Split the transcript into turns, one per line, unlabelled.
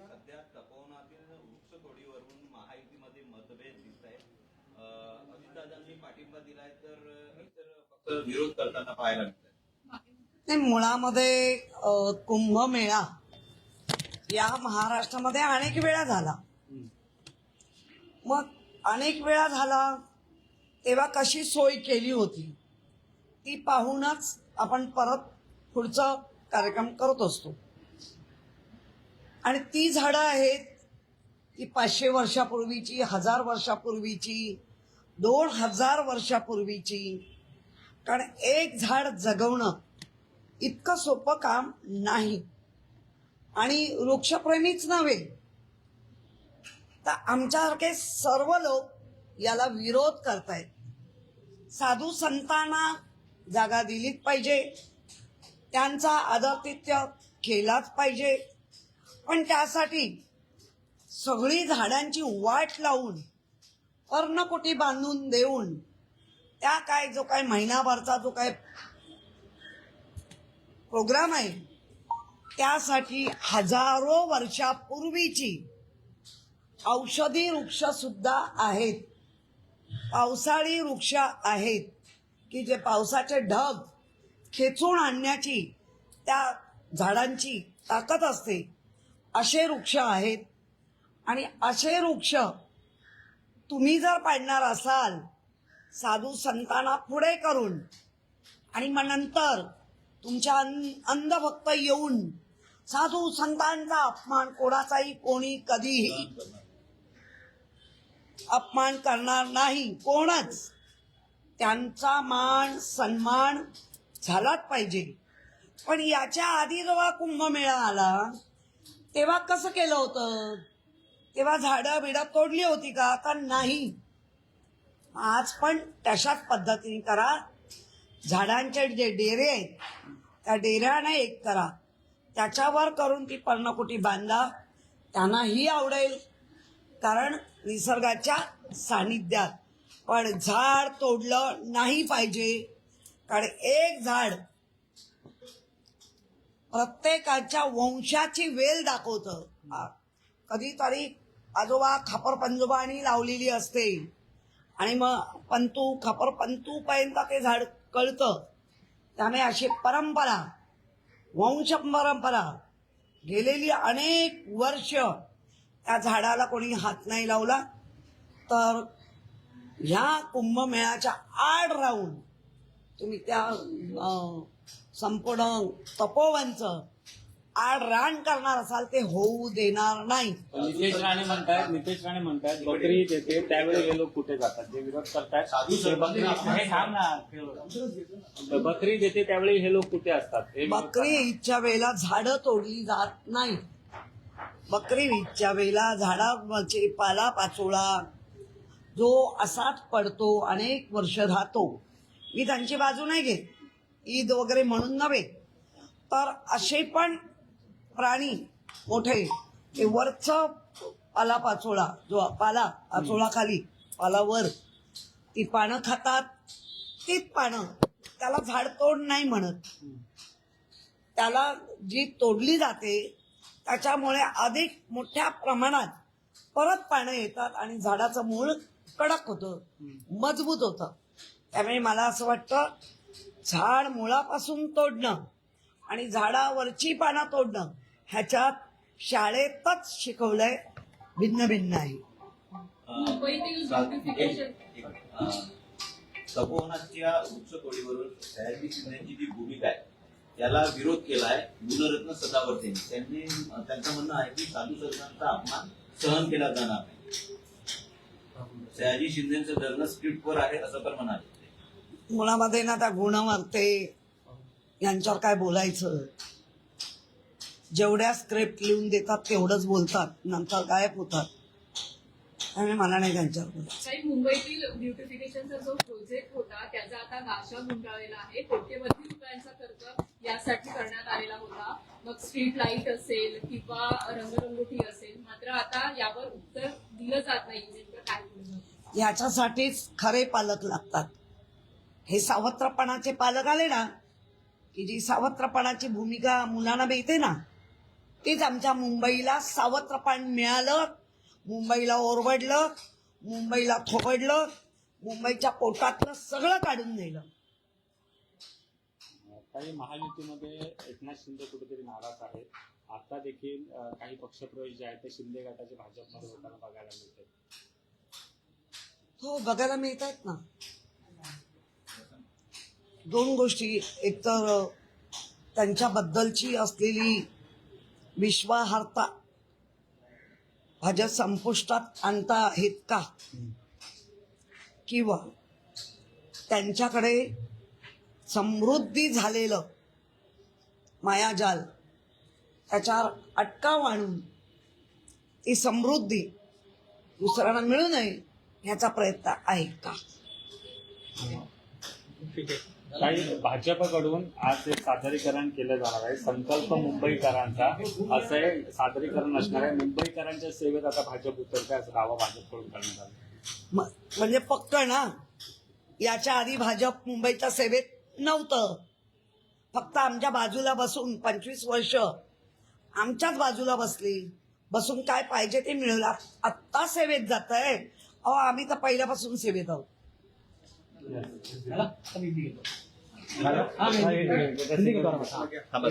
सध्या तपोवनातील वृक्षतोडीवरून महायुतीमध्ये मतभेद दिसत आहेत. अजितदादांनी पाठिंबा दिलाय तर इतर पक्ष विरोध करताना पाहायला मिळत.
नाही, मुळामध्ये कुंभमेळा या महाराष्ट्रामध्ये अनेक वेळा झाला. मग अनेक वेळा झाला तेव्हा कशी सोय केली होती ती पाहूनच आपण परत पुढचा कार्यक्रम करत असतो. आणि ती झाडं आहेत ती 500 वर्षापूर्वीची, 1000 वर्षापूर्वीची, 2000 वर्षापूर्वीची. कारण एक झाड जगवणं इतकं सोपं काम नाही. आणि वृक्षप्रेमीच नव्हे तर आमच्यासारखे सर्व लोक याला विरोध करतायत. साधू संतांना जागा दिलीच पाहिजे, त्यांचा आदरातिथ्य केलाच पाहिजे. पण त्यासाठी सगळी झाडांची वाट लावून पर्णकुटी बांधून देऊन त्या जो काय महिनाभरचा जो काय प्रोग्राम आहे त्यासाठी हजारो वर्षापूर्वीची औषधी वृक्ष सुद्धा आहेत, पावसाळी वृक्ष आहेत की जे पावसाचे ढग खेचून आणण्याची त्या झाडांची ताकद असते, असे वृक्ष आहेत. आणि असे वृक्ष तुम्ही जर पाडणार असाल साधू संतांना पुढे करून आणि मग नंतर तुमच्या अंधभक्त येऊन साधू संतांचा अपमान, कोणाचाही कोणी कधीही अपमान करणार नाही, कोणच. त्यांचा मान सन्मान झालाच पाहिजे. पण याच्या आधी जेव्हा कुंभमेळा आला तेव्हा कसं केलं होतं? तेव्हा झाडं बिडं तोडली होती का? तर नाही. आज पण तशाच पद्धतीने करा. झाडांचे जे डेरे आहेत त्या डेऱ्याने एक करा, त्याच्यावर करून ती पर्णकुटी बांधा. त्यांनाही आवडेल, कारण निसर्गाच्या सानिध्यात. पण झाड तोडलं नाही पाहिजे, कारण एक झाड प्रत्येकाच्या वंशाची वेल दाखवतं. कधीतरी आजोबा खापर पंजोबानी लावलेली असते आणि मग खापर पंतू पर्यंत ते झाड कळतं. त्यामुळे अशी परंपरा, वंश परंपरा गेलेली अनेक वर्ष त्या झाडाला कोणी हात नाही लावला. तर ह्या कुंभमेळ्याच्या आड राहून तुम्ही त्या संपूर्ण तपोवनचं आड रान करणार असाल ते होऊ देणार नाही.
नितेश राणे म्हणतात बकरी देते त्यावेळी हे लोक कुठे जातात? जे विरोध करतात बकरी देते त्यावेळी हे लोक कुठे असतात?
बकरी ईदच्या वेळेला झाडं तोडली जात नाही. बकरी ईदच्या वेळेला झाडाचे पाला पाचोळा जो असाच पडतो, अनेक वर्ष राहतो. मी त्यांची बाजू नाही घेत, ईद वगैरे म्हणून नव्हे. तर असे पण प्राणी मोठे ते वरचं पाला पाचोळा, जो पाला पाचोळा खाली पालावर ती पानं खातात. तीच पानं, त्याला झाडतोड नाही म्हणत. त्याला जी तोडली जाते त्याच्यामुळे अधिक मोठ्या प्रमाणात परत पानं येतात आणि झाडाचं मूळ कडक होतं, मजबूत होतं. त्यामुळे मला असं वाटतं झाड मुळापासून तोडणं आणि झाडावरची पानं तोडणं ह्याच्यात शाळेतच शिकवलंय, भिन्न भिन्न आहे.
तपोवनाच्या वृक्षतोडीवरून सयाजी शिंदेची जी भूमिका आहे त्याला विरोध केलाय गुणरत्न सदावर्तेंनी. त्यांचं म्हणणं आहे की साधू संतांचा अपमान सहन केला जाणार नाही. सयाजी शिंदेचं धरणं स्क्रिप्टवर आहे असं पण म्हणाले.
मुळामध्ये ना त्या गुणवर्ते यांच्यावर काय बोलायचं? जेवढ्या स्क्रिप्ट लिहून देतात तेवढंच बोलतात, नंतर गायब होतात. त्यामुळे मला नाही त्यांच्यावर बोलायचं.
मुंबईतील ब्युटिफिकेशनचा जो प्रोजेक्ट होता त्याचा आता गाशा गुंडाळलेला आहे. कोट्यवधी रुपयांचा खर्च यासाठी करण्यात आलेला होता. मग स्ट्रीट लाईट असेल किंवा रंगरंगोटी असेल, मात्र आता यावर उत्तर दिलं जात नाही. नेमकं काय?
याच्यासाठीच खरे पालक लागतात. हे सावत्रपणाचे पालक आले ना की जी सावत्रपणाची भूमिका मुलांना मिळते ना, तीच आमच्या मुंबईला सावत्रपण मिळालं, मुंबईला ओरबडलं, मुंबईला थोबडलं, मुंबईच्या पोटातलं सगळं काढून नेलं.
काही महायुतीमध्ये एकनाथ शिंदे कुठेतरी नाराज आहेत. आता देखील काही पक्षप्रवेश जे आहेत ते शिंदे गटाचे भाजपमध्ये होताना बघायला मिळते.
हो, बघायला मिळत आहेत ना. दोन गोष्टी, एकतर त्यांच्याबद्दलची असलेली विश्वासार्हता भाजप संपुष्टात आणता आहेत का, किंवा त्यांच्याकडे समृद्धी झालेलं मायाजाल त्याच्यावर अटकाव आणून ती समृद्धी दुसऱ्यांना मिळू नये ह्याचा प्रयत्न आहे का.
काही भाजपकडून आज एक सादरीकरण केलं जाणार आहे, संकल्प मुंबईकरांचा. असं हे सादरीकरण असणार आहे. मुंबईकरांच्या सेवेत आता भाजप उतरते असा दावा भाजपकडून करण्यात आला.
म्हणजे पक्क ना, याच्या आधी भाजप मुंबईच्या सेवेत नव्हतं. फक्त आमच्या बाजूला बसून 25 वर्ष आमच्याच बाजूला बसून काय पाहिजे ते मिळवलं. आत्ता सेवेत जात आहे. अहो, आम्ही तर पहिल्यापासून सेवेत आहोत.
थांबा.